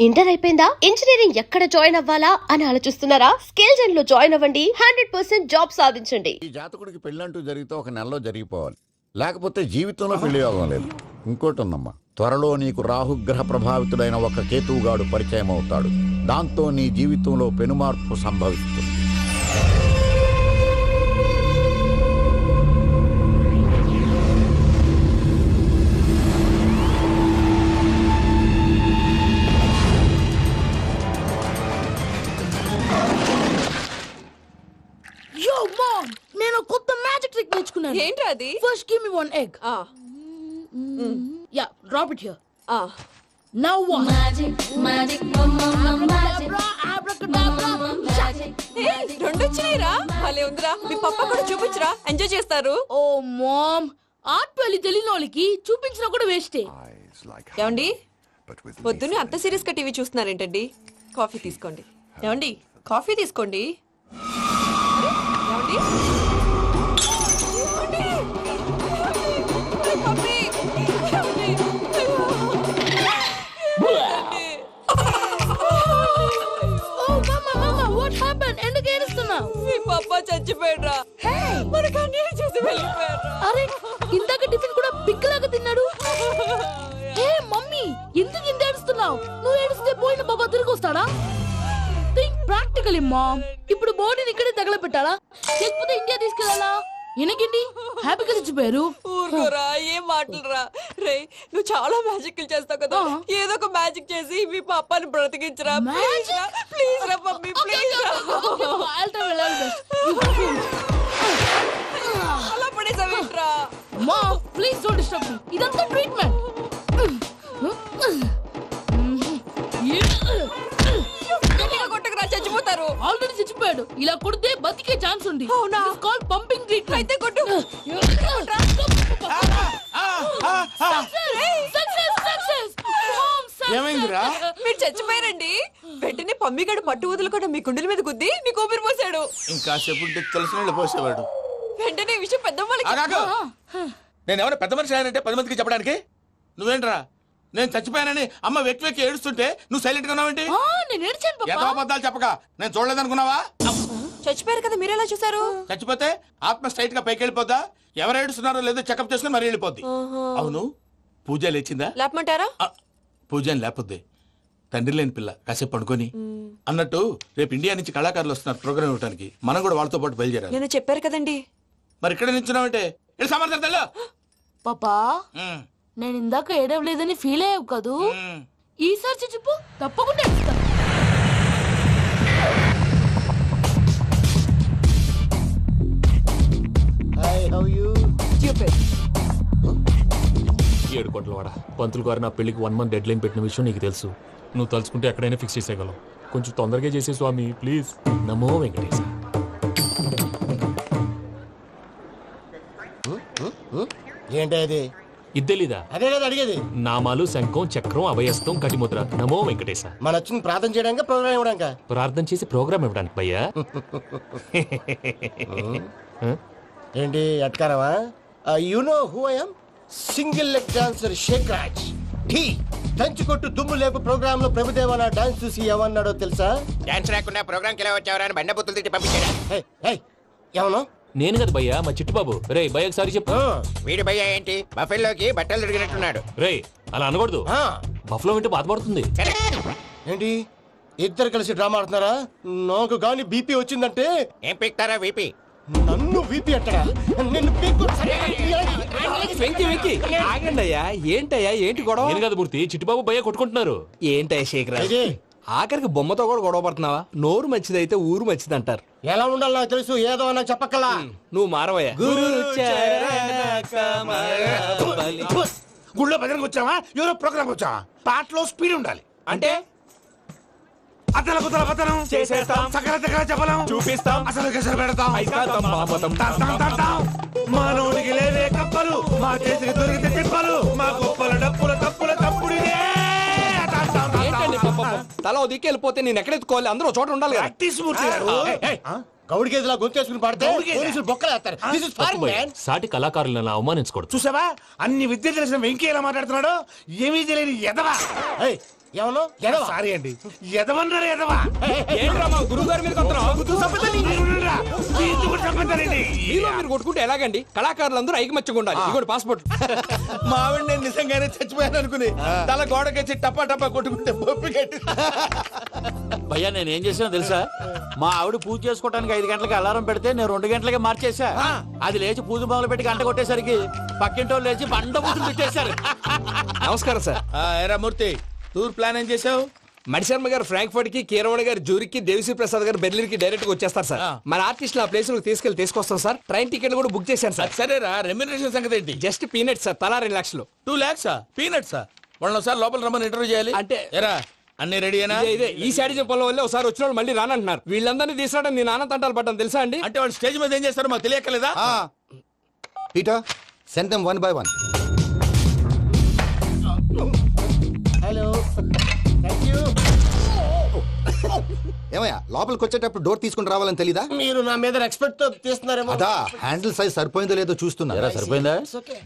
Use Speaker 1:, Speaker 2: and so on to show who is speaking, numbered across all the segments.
Speaker 1: Inter అయిపోయిందా? Engineering ఎక్కడ join అవ్వాలా అని ఆలోచిస్తున్నారా? స్కిల్ జెన్ లో జాయిన్ అవ్వండి. 100% జాబ్ సాధించండి.
Speaker 2: ఈ జాతకుడికి పెళ్ళంటూ జరిగితే ఒక నెలలో జరిగిపోవాలి, లేకపోతే జీవితంలో పెళ్లి యోగం లేదు. ఇంకోటి ఉందమ్మా, త్వరలో నీకు రాహుగ్రహ ప్రభావితుడైన ఒక కేతువుగాడు పరిచయం అవుతాడు. దాంతో నీ జీవితంలో పెనుమార్పు సంభవిస్తుంది.
Speaker 3: నేను కొత్త మ్యాజిక్ ట్రిక్ నేర్చుకున్నాను.
Speaker 4: ఏంటి అది?
Speaker 3: First give me one egg. Yeah, drop it here. Now what? Magic
Speaker 4: రెండు వచ్చినాయిరా, భలే ఉందిరా. మీ పప్ప కూడా చూపించరా, ఎంజాయ్ చేస్తారు.
Speaker 3: ఓ మామ్, ఆర్ట్ వెళ్ళి తెలియని వాళ్ళకి చూపించినా కూడా వేస్టే.
Speaker 4: ఏమండి, పొద్దున్నే అంత సీరియస్ గా టీవీ చూస్తున్నారేంటండి? కాఫీ తీసుకోండి. ఏమండి, కాఫీ తీసుకోండి. ఏమండి? మీ పప్ప చచ్చిపోయాడ్రా. మనకు అన్యాయం చేసి వెళ్ళిపోయాడ్రా.
Speaker 3: అరే, ఇందాక టిఫిన్ కూడా బిగ్గలాగా తిన్నాడు. ఏ మమ్మీ, ఎందుకు ఇంత ఏడుస్తున్నావు? నువ్వు ఏడిస్తే పోయిన బాబా తిరిగి వస్తాడా? Think practically mom. ఇప్పుడు బాడీని ఇక్కడే తగలబెట్టాలా, లేకపోతే ఇండియా తీసుకెళ్ళాలా? ఎనకండి హ్యాపీగా చచ్చిపోయారు.
Speaker 4: ఊరుకోరా, ఏం మాటలురా. రే, నువ్వు చాలా మ్యాజిక్ చేస్తావు కదా, ఏదో ఒక మ్యాజిక్ చేసి మీ పాపాని బ్రతికించరా. ప్లీజ్ రా మమ్మీ, ప్లీజ్ రా. అలా పడేసావేంట్రా?
Speaker 3: మా ప్లీజ్ డోంట్ డిస్టర్బ్ మీ. ఇదంతా ట్రీట్మెంట్.
Speaker 4: కొట్టకరా, చచ్చిపోతారు.
Speaker 3: ఆల్రెడీ చచ్చిపోయాడు. ఇలా కొడితే బతికే ఛాన్స్ ఉంది.
Speaker 4: అవునా?
Speaker 3: Call pumping treatment.
Speaker 4: అయితే కొట్టు.
Speaker 5: ఏమైందిరా?
Speaker 4: మీరు చచ్చిపోయారండి. వెంటనే పమ్మిగాడు పట్టు వదులుకుండా మీ గుండెల మీద గుద్ది మీకు ఊపిరి పోసాడు.
Speaker 5: ఇంకా చెప్పుంటే తెలిసిన పోసేవాడు.
Speaker 4: వెంటనే ఈ విషయం పెద్ద
Speaker 5: నేను ఎవరైనా పెద్ద మనిషి ఆయనంటే 10 మందికి చెప్పడానికి. నువ్వేంట్రా, నేను చచ్చిపోయానని అమ్మ వెక్కి వెక్కి ఏడుస్తుంటే నువ్వు సైలెంట్ గా ఉన్నావేంటి?
Speaker 3: నేను ఏడ్చాను
Speaker 5: ఏదో
Speaker 3: పాపా.
Speaker 5: అబద్ధాలు చెప్పక నేను చూడలేదనుకున్నావా?
Speaker 4: చచ్చిపోయారు కదా, మీరెలా చూసారు?
Speaker 5: చచ్చిపోతే ఆత్మ స్ట్రైట్ గా పైకి వెళ్ళిపోద్దా? ఎవరు ఏడుస్తున్నారో లేదో చెకప్ చేసుకుని మరి వెళ్ళిపోద్ది. అవును, పూజ లేచిందా?
Speaker 4: లేపమంటారా?
Speaker 5: పూజ అని లేకపోద్ది. తండ్రి లేని పిల్ల, కాసేపు పడుకొని. అన్నట్టు రేపు ఇండియా నుంచి కళాకారులు వస్తున్నారు ప్రోగ్రామ్ ఇవ్వడానికి. మనం కూడా వాళ్ళతో పాటు బయలుదేరాలి.
Speaker 4: నేను చెప్పారు కదండి.
Speaker 5: మరి ఇక్కడ నిల్చున్నావంటే ఇది సమర్థతలో.
Speaker 3: పాపా, నేను ఇందాక ఏడవలేదని ఫీల్ అయ్యావు కదూ? ఈసారి చచ్చిపో, తప్పకుండా ఏడుస్తా.
Speaker 6: ఏడు కోట్ల వాడ పంతులు గారు నా పెళ్లికి 1 month డెడ్ లైన్ పెట్టిన విషయం నీకు తెలుసు. నువ్వు తలుచుకుంటే ఎక్కడైనా ఫిక్స్ చేసేయగలవు. కొంచెం తొందరగా చేసే స్వామి ప్లీజ్. నమో వెంకటేశ.
Speaker 7: ఏంటది?
Speaker 6: ఇద్దెలీదా?
Speaker 7: అదే కదా అడిగేది.
Speaker 6: నామాలు, శంఖం, చక్రం, అభయస్తం, కటిముద్ర. నమో వెంకటేశ.
Speaker 7: మన వచ్చింది ప్రార్థన చేయడానికి, ప్రోగ్రామ్ ఇవ్వడానికి.
Speaker 6: ప్రార్థన చేసి ప్రోగ్రామ్ ఇవ్వడానికి భయ్యా.
Speaker 7: ఏంటి అట్కారమా? You know who I am? Single leg dancer Sheikh Raj. Dhee దంచి కొట్టు దుమ్ము లేపు ప్రోగ్రామ్ లో ప్రభుదేవ నా డాన్స్ చూసి ఏమన్నాడో తెలుసా?
Speaker 8: డాన్స్ రాకుండా ప్రోగ్రామ్ కి ఎలా వచ్చావరా అని బండ బుద్ధులు తిట్టి పంపించాడా?
Speaker 7: ఏమన్నా?
Speaker 6: నేను కదా భయ్యా, మా చిట్టుబాబు. రే భయ్య ఒకసారి చెప్పు.
Speaker 8: వీడి భయ్య ఏంటి బఫెల్లోకి బట్టలు తిరిగినట్టున్నాడు.
Speaker 6: రే అలా అనకూడదు. బఫ్లో వింటే బాధపడుతుంది.
Speaker 7: ఏంటి ఇద్దరు కలిసి డ్రామా ఆడుతున్నారా? నాకు గాని బీపీ వచ్చిందంటే
Speaker 8: ఏం పీక్తారా వీపీ?
Speaker 7: నన్ను బీపీ అట్టడా? నిన్ను పీక్కు.
Speaker 9: ఆగండి అయ్యా, ఏంటయ్యా, ఏంటి గొడవ?
Speaker 6: నేను కదా మూర్తి, చిట్టుబాబు భయ్య కొట్టుకుంటున్నారు.
Speaker 9: ఏంటయ్యా శేఖరా, ఆఖరికి బొమ్మతో కూడా గొడవ పడుతున్నావా? నోరు మంచిదైతే ఊరు మంచిది అంటారు.
Speaker 7: ఎలా ఉండాలి నాకు తెలుసు, ఏదో నాకు చెప్పక్కలా.
Speaker 9: నువ్వు మారవయ్యా.
Speaker 5: గుళ్ళో భజనకు వచ్చావా, ఎవరో ప్రోగ్రామ్ వచ్చావా? పాటలో స్పీడ్ ఉండాలి.
Speaker 9: అంటే
Speaker 5: అతల కుతల పతనం
Speaker 9: చేసేస్తాం,
Speaker 5: సకల దగ్గర చెప్పలేం,
Speaker 9: చూపిస్తాం,
Speaker 5: అసలు గసలు పెడతాం,
Speaker 9: అయితాం, బాపతం.
Speaker 5: మానవుడికి లేవే కప్పలు, మా చేతికి దొరికితే తిప్పలు, మా గొప్పల డప్పుల తప్పుల తప్పుడిదే.
Speaker 9: ఏంటండి పాపం? తల ఓ దిక్కు వెళ్ళిపోతే నేను ఎక్కడెత్తుకోవాలి? అందరూ ఒక చోట ఉండాలి కదా.
Speaker 5: ప్రాక్టీస్ మూర్తి గారు.
Speaker 7: గౌడి గేదెలా గొంతేసుకుని పాడితే పోలీసులు బొక్కలేస్తారు. This is foreign, man.
Speaker 6: సాటి కళాకారులను అవమానించకూడదు.
Speaker 5: చూసావా, అన్ని విద్య తెలిసిన వెంకీ ఎలా మాట్లాడుతున్నాడు? ఏమీ తెలియని ఎదవా.
Speaker 7: ఏమన్నా ఎడవా?
Speaker 5: సారీ అండి ఎదవన్నారు ఎదవా
Speaker 9: ఏంట్రా మా గురువు గారి మీద
Speaker 5: చంపుతారండి
Speaker 9: మీలో మీరు కొట్టుకుంటే ఎలాగండి? కళాకారులందరూ ఐకమత్యంగా ఉండాలి. ఇదిగోండి పాస్పోర్ట్.
Speaker 5: మా ఆవిడ నేను నిజంగానే చచ్చిపోయాను అనుకుని తల గోడకొచ్చి టపా టపా కొట్టుకుంటే బొప్పి కట్టి
Speaker 10: భయ్యా నేను ఏం చేసానో తెలుసా? మా ఆవిడ పూజ చేసుకోవడానికి 5 గంటలకి అలారం పెడితే నేను 2 గంటలకి మార్చేసా. అది లేచి పూజ మొదలు పెట్టి గంట కొట్టేసరికి పక్కింటి వాళ్ళు లేచి బండ పూజలు పెట్టేశారు.
Speaker 9: నమస్కారం సార్.
Speaker 5: ఎరా మూర్తి టూర్ ప్లాన్ ఏం చేసావు?
Speaker 9: మణిశర్మ గారు ఫ్రాంక్ఫర్ట్ కి, కీరవాణి గారు జూరిక్, దేవిశ్రీ ప్రసాద్ గారు బెర్లిన్ కి డైరెక్ట్ గా వచ్చేస్తారు సార్. మన ఆర్టిస్ట్ ఆ ప్లేస్ తీసుకొస్తాం సార్. ట్రైన్ టికెట్ కూడా బుక్ చేశాను సార్.
Speaker 5: సరేరా రెమ్యూనరేషన్ సంగతి ఏంటి?
Speaker 9: జస్ట్ పీనట్ సార్, తలా 2 లక్షలు.
Speaker 5: 2 lakhs పీనట్సా? వాళ్ళని ఒకసారి లోపల రమ్మని ఇంటర్వ్యూ చేయాలి.
Speaker 9: అంటే
Speaker 5: ఎరా అన్ని రెడీయేనా?
Speaker 9: ఇదే ఈ శాడీ చెప్పడం వల్ల ఒకసారి వచ్చిన వాళ్ళు మళ్ళీ రానంటున్నారు. వీళ్ళందరినీ తీసుకురావడం నేను నాన్న తంటాలు పడ్డాను తెలుసా అండి?
Speaker 5: అంటే వాళ్ళు స్టేజ్ మీద ఏం చేస్తారో మాకు తెలియక్కలేదా?
Speaker 11: Peter send them 1 by 1.
Speaker 7: Hello thank you.
Speaker 11: ఏమయ్యా లోపలికి వచ్చేటప్పుడు డోర్ తీసుకుని రావాలని తెలీదా?
Speaker 7: మీరు నా మీద ఎక్స్పెక్ట్ తో తీస్తున్నారేమో.
Speaker 11: అదా హ్యాండిల్ సైజ్ సరిపోయిందో లేదో చూస్తున్నా.
Speaker 10: ఎరా సరిపోయిందా?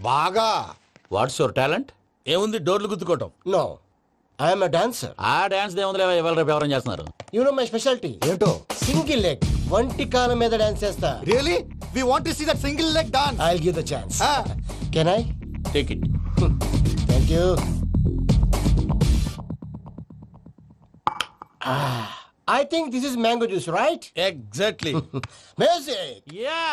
Speaker 11: బాగా.
Speaker 10: What's your talent?
Speaker 5: ఏముంది డోర్లు గుద్దుకోవటం.
Speaker 7: No I'm a dancer.
Speaker 10: ఆ డాన్స్ దేవుందిలే, ఇవాళ రేపు ఎవరైనా చేస్తున్నారు.
Speaker 7: యు నో మై స్పెషాలిటీ
Speaker 11: ఏంటో?
Speaker 7: సింగిల్ లెగ్, వంటి కాలం మీద డాన్స్ చేస్తా.
Speaker 11: Really we want to see that single leg dance.
Speaker 7: I will give the chance. Can I?
Speaker 10: Take it.
Speaker 7: Thank you. I think this is mango juice, right?
Speaker 5: Exactly.
Speaker 7: Music.
Speaker 10: Yeah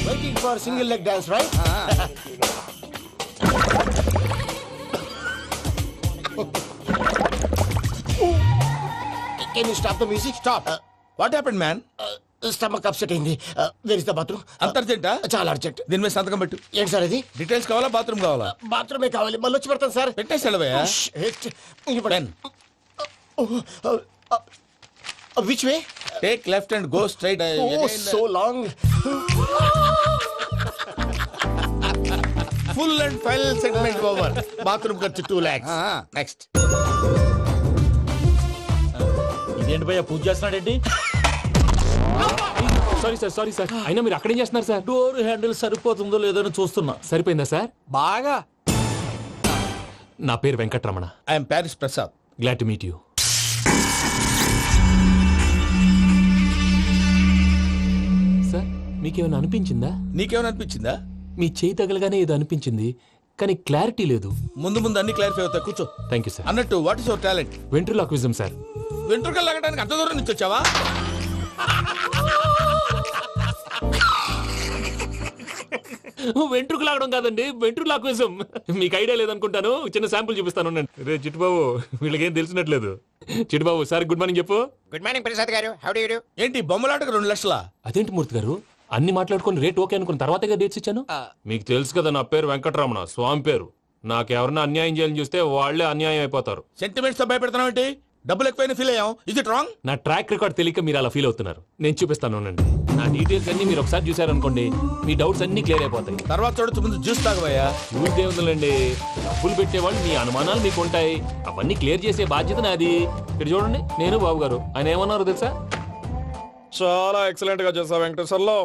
Speaker 7: Waiting for single leg dance, right? Can you stop the music? Stop.
Speaker 5: What happened man?
Speaker 7: Stomach upset అయింది. Where is the bathroom?
Speaker 5: అంత అర్జెంటా?
Speaker 7: చాలా urgent.
Speaker 5: దీని మీద సంతకం పెట్టు.
Speaker 7: ఏంటి sir ఇది?
Speaker 5: Details కావాలా బాత్రూమ్ కావాలా?
Speaker 7: బాత్రూమే కావాలి, మళ్ళీ వచ్చి పెడతాను సార్.
Speaker 5: పెట్టేసి వెళ్ళవయ్యా. Pen.
Speaker 7: Which way?
Speaker 5: Take left and go straight.
Speaker 7: Oh, so long.
Speaker 5: Full and final segment over. Bathroom ఖర్చు 2 lakhs. నెక్స్ట్.
Speaker 10: ఇదేంటి భయ్యా పూజ చేస్తున్నాడేంటి?
Speaker 6: సారీ సార్ అయినా మీరు అక్కడేం చేస్తున్నారు సార్?
Speaker 10: డోర్ హ్యాండిల్ సరిపోతుందో లేదో అని చూస్తున్నా.
Speaker 6: సరిపోయిందా సార్?
Speaker 9: బాగా.
Speaker 6: నా పేరు Venkatramana.
Speaker 5: I'm Paris Prasad.
Speaker 6: Glad to meet you. Sir మీకేమైనా అనిపించిందా?
Speaker 5: నీకేమైనా అనిపించిందా?
Speaker 6: మీ చేయి తగలగానే ఏదో అనిపించింది, కానీ క్లారిటీ లేదు.
Speaker 5: ముందు ముందు అన్ని క్లారిఫై అవుతాయి, కూర్చో.
Speaker 6: Thank you sir.
Speaker 5: అన్నట్టు what is your talent?
Speaker 6: Ventriloquism sir.
Speaker 5: వెంట్రుకలు లాగడానికి అంత దూరం నుంచి వచ్చావా?
Speaker 6: వెంట్రుకు లాగడం కాదండి, వెంట్రులాక్విజం. మీకు ఐడియా లేదనుకుంటాను, చిన్న శాంపుల్ చూపిస్తాను. రే చిట్టుబాబు, వీళ్ళకేం తెలిసినట్లేదు. చిట్టుబాబు సార్ గుడ్ మార్నింగ్ చెప్పు.
Speaker 8: Good morning Prasad garu. How do you do?
Speaker 5: ఏంటి బొమ్మలాటకు 2 లక్షలా?
Speaker 6: అదేంటి మూర్తి గారు, అన్ని మాట్లాడుకుని రేట్ ఓకే అనుకున్న తర్వాతగా డేట్స్ ఇచ్చాను. మీకు తెలుసు కదా నా పేరు వెంకటరమణ, స్వామి పేరు. నాకెవరన్నా అన్యాయం చేయాలని చూస్తే వాళ్లే అన్యాయం అయిపోతారు.
Speaker 5: సెంటిమెంట్స్ తో భయపెడతావు ఏంటి? డబ్బులు ఎక్కువైనా ఫీల్ అయ్యాం. Is it wrong?
Speaker 6: నా ట్రాక్ రికార్డ్ తెలియక మీరు అలా ఫీల్ అవుతున్నారు. నేను చూపిస్తాను ఉండండి. నా డీటెయిల్స్ అన్ని మీరు ఒకసారి చూసారనుకోండి, మీ డౌట్స్ అన్ని క్లియర్ అయిపోతాయి.
Speaker 5: తర్వాత చూడొచ్చు, ముందు జ్యూస్ తాగబోయా.
Speaker 6: చూస్ దేవుందండి, డబ్బులు పెట్టేవాళ్ళు మీ అనుమానాలు మీకు ఉంటాయి, అవన్నీ క్లియర్ చేసే బాధ్యత నాది. ఇక్కడ చూడండి, నేను బాబు గారు. ఆయన ఏమన్నారు తెలుసా?
Speaker 12: చాలా ఎక్సలెంట్ గా చేసావు వెంకటేశ్వర్లో.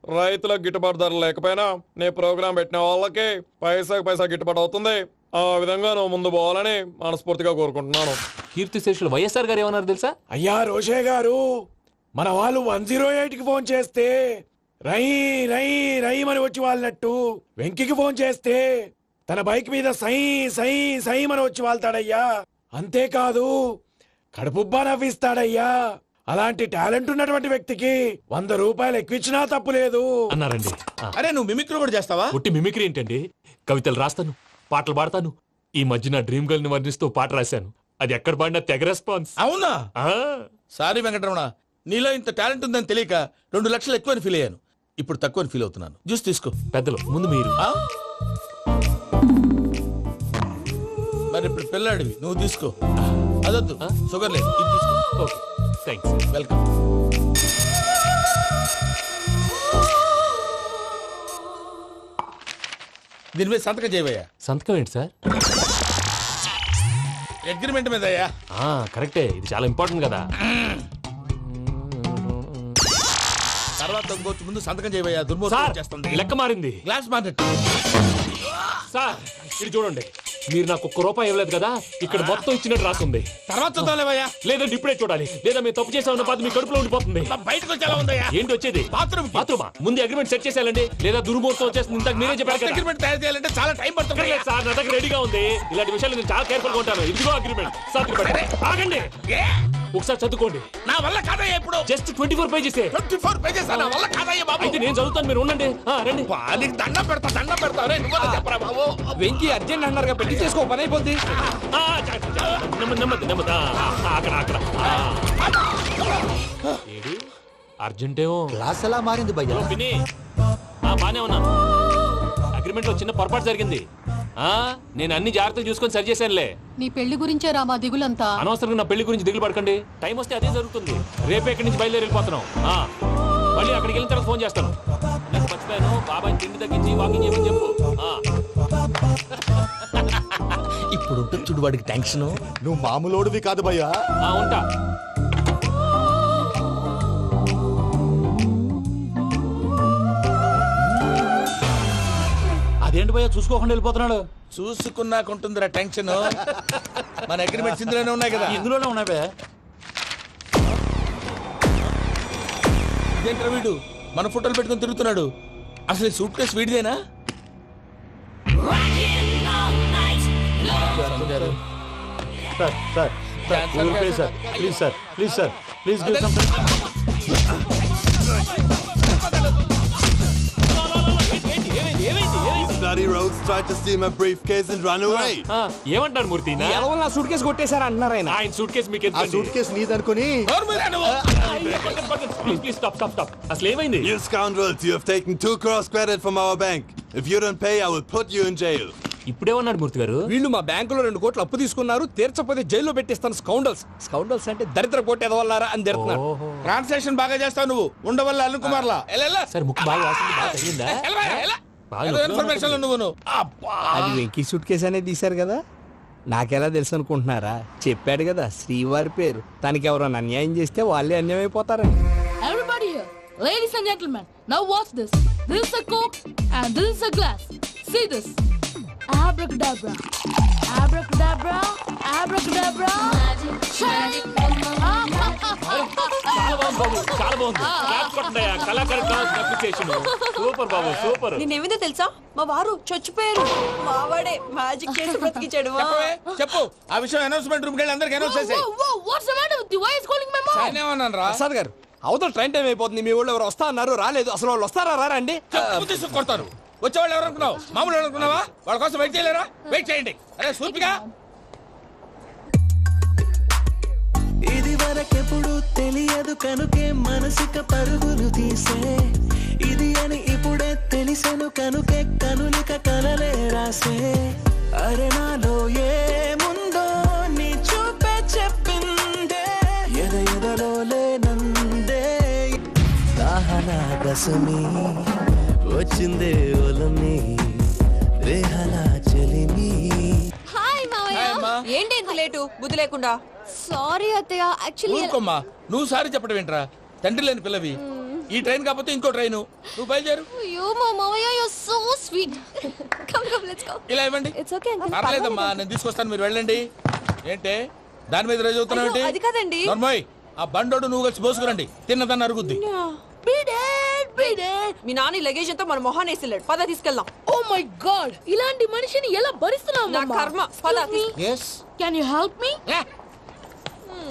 Speaker 12: రైతులకు గిట్టుబాటు ధర లేకపోయినా నీ ప్రోగ్రాం పెట్టిన వాళ్ళకి పైసాకి పైసా గిట్టుబాటు అవుతుంది. ఆ విధంగా నువ్వు ముందు పోవాలని మనస్ఫూర్తిగా కోరుకుంటున్నాను.
Speaker 6: కీర్తి శేషులు వైఎస్ఆర్ గారు ఏమన్నారు తెలుసా?
Speaker 12: అయ్యా రోషే గారు, మన వాళ్ళు 108కి ఫోన్ చేస్తే రై రై రై అని వచ్చి వాళ్ళనట్టు, వెంకికి ఫోన్ చేస్తే తన బైక్ మీద సై సై సై అని వచ్చి వాళ్తాడయ్యా. అంతేకాదు కడుపుబ్బా నవ్విస్తాడయ్యా. అలాంటి టాలెంట్ ఉన్నటువంటి వ్యక్తికి 100 రూపాయలు ఎక్కువిచ్చినా తప్పు లేదు
Speaker 6: అన్నారండి.
Speaker 5: అరే నువ్వు మిమిక్రీ కూడా చేస్తావా?
Speaker 6: పుట్టి మిమిక్రీ ఏంటండి? కవితలు రాస్తాను, పాటలు పాడతాను. ఈ మధ్య నా డ్రీమ్ గర్ల్ ని వర్ణిస్తూ పాట రాశాను. అది ఎక్కడ పాడినా తెగ రెస్పాన్స్.
Speaker 5: అవునా? సారీ వెంకటరమణ, నీలో ఇంత టాలెంట్ ఉందని తెలియక 2 లక్షలు ఎక్కువని ఫీల్ అయ్యాను. ఇప్పుడు తక్కువని ఫీల్ అవుతున్నాను. జ్యూస్ తీసుకో.
Speaker 6: పెద్దలు ముందు మీరు.
Speaker 5: మరి ఇప్పుడు పిల్లాడివి, నువ్వు తీసుకో. అదొద్దు, షుగర్ లేదు, ఇది తీసుకో.
Speaker 6: Okay thanks.
Speaker 5: వెల్కమ్. దీని మీద సంతకం చేయవయ్యా.
Speaker 6: సంతకం ఏంటి సార్?
Speaker 5: అగ్రిమెంట్ మీద అయ్యా.
Speaker 6: కరెక్టే, ఇది చాలా ఇంపార్టెంట్ కదా.
Speaker 5: తర్వాత దొంగొచ్చు ముందు సంతకం చేయవయ్యా
Speaker 6: సార్
Speaker 5: దుర్మోహం చేస్తుంది
Speaker 6: లెక్క మారింది.
Speaker 5: గ్లాస్ మార్కెట్
Speaker 6: సార్ ఇది చూడండి, మీరు నాకు ₹1 ఇవ్వలేదు కదా, ఇక్కడ మొత్తం ఇచ్చినట్టు రాస్తుంది.
Speaker 5: తర్వాత చూద్దాంలేవయ్యా.
Speaker 6: లేదంటే ఇప్పుడే చూడాలి, లేదా మేము తప్పు చేసామన్న బాధ మీ కడుపులో ఉండిపోతుంది.
Speaker 5: బయటకు వచ్చి ఎలా ఉందయ్యా?
Speaker 6: ఏంటి వచ్చేది?
Speaker 5: బాత్రూమ్
Speaker 6: బాత్రూమా? ముందు అగ్రిమెంట్ సెట్ చేసేయాలండి, లేదా దుర్మూర్తం వచ్చేస్తుంది. ఇంతకు మీరే చెప్పారు కదా.
Speaker 5: అగ్రిమెంట్ తయారు చేయాలంటే చాలా టైం పడుతుంది
Speaker 6: లేదు సార్, నా దగ్గర రెడీగా ఉంది. ఇలాంటి విషయాలు నేను చాలా కేర్ఫుల్ గా ఉంటాను. ఇదిగో అగ్రిమెంట్. ఆగండి, ఒకసారి చదువుకోండి.
Speaker 5: నా వల్ల కాదయ్యా. ఇప్పుడు
Speaker 6: జస్ట్ 24 పేజెస్.
Speaker 5: 24 పేజెస్ నా వల్ల కాదయ్యా బాబు.
Speaker 6: అయితే నేను చదువుతాను, మీరు ఉండండి. రండి.
Speaker 5: నీకు దండం పెడతా రే, నువ్వు చెప్పరా బాబు.
Speaker 9: వెంకీ అర్జెంట్ అన్నారుగా, పెళ్లి చేసుకో, పని అయిపోద్ది.
Speaker 6: నెమ్మది నెమ్మది. అక్కడ అక్కడ. ఏడు అర్జెంటేమో.
Speaker 11: క్లాస్ ఎలా మారింది భయ్యా?
Speaker 6: పిన్ని బానే ఉన్నాను. అగ్రిమెంట్ లో చిన్న పొరపాటు జరిగింది. నేను అన్ని జాగ్రత్తలు చూసుకొని సరి చేశానులే.
Speaker 3: నీ పెళ్లి గురించే రా మా దిగులంతా.
Speaker 6: అనవసరంగా నా పెళ్లి గురించి దిగులు పడకండి. టైం వస్తే అదే జరుగుతుంది. రేపే ఇక్కడి నుంచి బయలుదేరి వెళ్ళిపోతున్నాం. మళ్ళీ అక్కడికి వెళ్ళిన తర్వాత ఫోన్ చేస్తాను. నాకు మర్చిపోయాను, బాబాయ్ తిండి తగ్గించి వాకింగ్ చేయమని చెప్పు.
Speaker 9: ఇప్పుడు చూడు వాడికి టెన్షన్.
Speaker 11: నువ్వు మామూలోడివి కాదు భయ్యా.
Speaker 6: ఉంటా.
Speaker 10: అదేంటి భయ్యా చూసుకోకుండా వెళ్ళిపోతున్నాడు?
Speaker 5: చూసుకున్నాకుంటుందిరా టెన్షన్. మన అగ్రిమెంట్స్ ఇందులోనే ఉన్నాయి కదా.
Speaker 10: ఇందులోనే ఉన్నాయి భయ్యా.
Speaker 5: ఇదేంట్రా వీడు మన ఫోటోలు పెట్టుకొని తిరుగుతున్నాడు? అసలు సూట్ కేసు వీడిదేనా?
Speaker 6: ఏమంటారు మూర్తి?
Speaker 9: ఎలా నా సూట్ కేసు కొట్టేశారా అంటున్నారు ఆయన.
Speaker 6: ఆయన సూట్ కేసు మీకు
Speaker 11: ఆ సూట్ కేసు నీదనుకుని.
Speaker 6: Please stop stop stop. అసలు ఏమైంది?
Speaker 12: You scoundrels, you have taken 2 crores credit from our bank. If you don't pay, I will put you in jail.
Speaker 6: ఇప్పుడేమన్నాడు మూర్తి గారు?
Speaker 9: వీళ్ళు మా బ్యాంకులో 2 కోట్లు అప్పు తీసుకున్నారు, తీర్చకపోతే జైల్లో పెట్టిస్తాను. స్కౌండల్స్. స్కౌండల్స్ అంటే దరిద్ర కోట ఎదవల్లారా అని తిడుతున్నారు.
Speaker 5: ట్రాన్సాక్షన్ బాగా చేస్తావు నువ్వు. ఉండవల్ల అల్లు కుమార్లా.
Speaker 6: సార్ ముక్కు బాగా వాసింది, బాగా తగిలిందా?
Speaker 5: ఇన్ఫర్మేషన్ నువ్వు.
Speaker 9: అది వెంకీ సూట్ కేసు అనేది తీశారు కదా, నాకెలా తెలుసు అనుకుంటున్నారా? చెప్పాడు కదా శ్రీవారి పేరు. తనకి ఎవరైనా అన్యాయం చేస్తే వాళ్ళే అన్యాయం అయిపోతారని.
Speaker 3: Everybody here, ladies and gentlemen, now watch this. This is a coke and this is a glass. See this. Abracadabra. Abracadabra. Abracadabra. Magic.
Speaker 6: చాలా బాగుంది బాబు, చాలా బాగుంది. క్లాప్ కొట్టండి. కళాకారు అప్లికేషన్ సూపర్ బాబు, సూపర్.
Speaker 4: నేనేమిందో తెలుసా, మా వారు చచ్చిపోయారు. మావాడే మ్యాజిక్ చేసి బ్రతికించాడు.
Speaker 5: చెప్పు ఆ విషయం. అనౌన్స్మెంట్ రూమ్ కి వెళ్ళి అందరికి అనౌన్స్ చేసేయ్.
Speaker 3: What's the matter with you? Why is calling my mom?
Speaker 5: నేనేమన్నాను రా?
Speaker 9: ప్రసాద్ గారు, అవతల ట్రైన్ టైం అయిపోతుంది. మీ వాళ్ళు ఎవరు వస్తా అన్నారు, రాలేదు. అసలు వాళ్ళు వస్తారా రారా అండి?
Speaker 5: చెప్పు తీసుకు కొడతారు. వచ్చేవాళ్ళు ఎవరు అనుకున్నావు? మామూలు ఎవరు అనుకున్నావా? వాళ్ళ కోసం వెయిట్ చేయలేరా? వెయిట్ చేయండి. అరే సూపిగా.
Speaker 13: ఇది వరకెప్పుడు తెలియదు కనుకే మనసిక పరుగులు తీసే, ఇది అని ఇప్పుడే తెలిసెను కనుకే కనులిక కలలే రాసే. అరే నాలో ఏముందో నీ చూపే చెప్పిందే, ఎదలో లేనందే దాహనా గసమి వచ్చిందే ఒలమి రేహలా చెలిమి.
Speaker 4: హాయ్ మావయ్య. ఏంటి ఇంత లేటు? బుద్ధి లేకుండా. సారీ అత్తయ్య, యాక్చువల్లీ.
Speaker 5: ఊరుకోమ్మా, నువ్వు సారి చెప్పడం ఏంట్రా? తండ్రి లేని పిల్లవి. ఈ ట్రైన్ కాకపోతే ఇంకో ట్రైన్. నువ్వు బయలుదేరు.
Speaker 4: అయ్యో మా మావయ్య, you are so sweet. Come let's go.
Speaker 5: ఇలా ఇవ్వండి.
Speaker 4: It's okay uncle.
Speaker 5: పర్లేదమ్మా, నేను తీసుకొస్తాను, మీరు వెళ్ళండి. ఏంటే దాని మీద రోజు అవుతున్నావు?
Speaker 4: అయ్యో, అది కాదండి.
Speaker 5: నర్మోయ్, ఆ బండోడు నువ్వు కలిసి పోసుకురండి. తిన్నదాన్ని అరుగుద్ది.
Speaker 4: మీ నాని లగేజ్ అంతా మన మొహాన్ వేసిల్లాడు. పద తీసుకెళ్దాం.
Speaker 3: Oh my God! ఇలాంటి మనిషిని ఎలా భరిస్తున్నావు?
Speaker 4: నా కర్మ. పద
Speaker 7: Yes.
Speaker 3: Can you help me?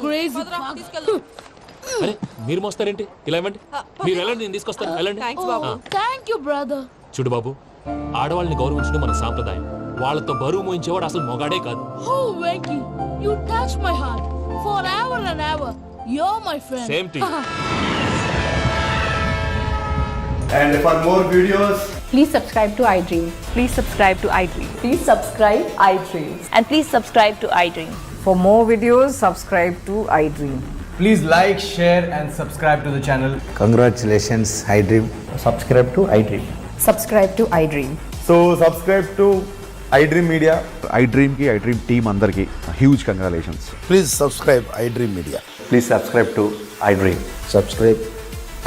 Speaker 3: Crazy.
Speaker 4: తీసుకెళ్దాం.
Speaker 6: అరే మీరు మోస్తారేంటి? ఇలా ఇవ్వండి. మీరు వెళ్ళండి, నేను తీసుకొస్తాను. వెళ్ళండి.
Speaker 4: Thanks Babu.
Speaker 3: Thank you, brother.
Speaker 6: చూడు బాబు, ఆడవాళ్ళని గౌరవించడం మన సాంప్రదాయం. వాళ్ళతో బరువు మోయించేవాడు అసలు మొగాడే కాదు.
Speaker 3: Oh, Venky, you touch my heart forever and ever. You're my friend.
Speaker 6: Same to you.
Speaker 13: And for more videos,
Speaker 14: please subscribe to iDream. Please subscribe to iDream. Please subscribe iDream. And please subscribe to iDream. For more videos, subscribe to iDream.
Speaker 13: please like, share and subscribe to the channel.
Speaker 11: Congratulations, iDream.
Speaker 13: Subscribe to iDream.
Speaker 14: Subscribe to iDream.
Speaker 13: So subscribe to iDream Media.
Speaker 12: iDream ki iDream team andarki huge congratulations.
Speaker 11: Please subscribe iDream Media.
Speaker 13: Please subscribe to iDream.
Speaker 11: Subscribe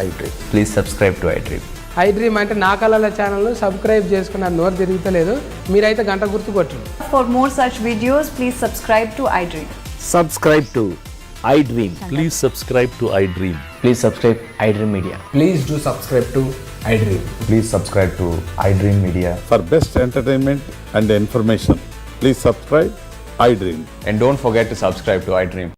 Speaker 11: iDream.
Speaker 13: Please subscribe to iDream.
Speaker 9: I dream అంటే నా కళల channel subscribe చేసుకున్న నోరు తిరుగుతలేదు మీరైతే గంట గుర్తు కొట్టండి.
Speaker 14: For more such videos, please subscribe to iDream.
Speaker 10: Subscribe to iDream. Please subscribe to iDream.
Speaker 13: Please subscribe iDream Media.
Speaker 9: Please do subscribe to I dream.
Speaker 13: Please subscribe to iDream Media.
Speaker 11: For best entertainment and information, please subscribe iDream.
Speaker 13: And don't forget to subscribe to iDream.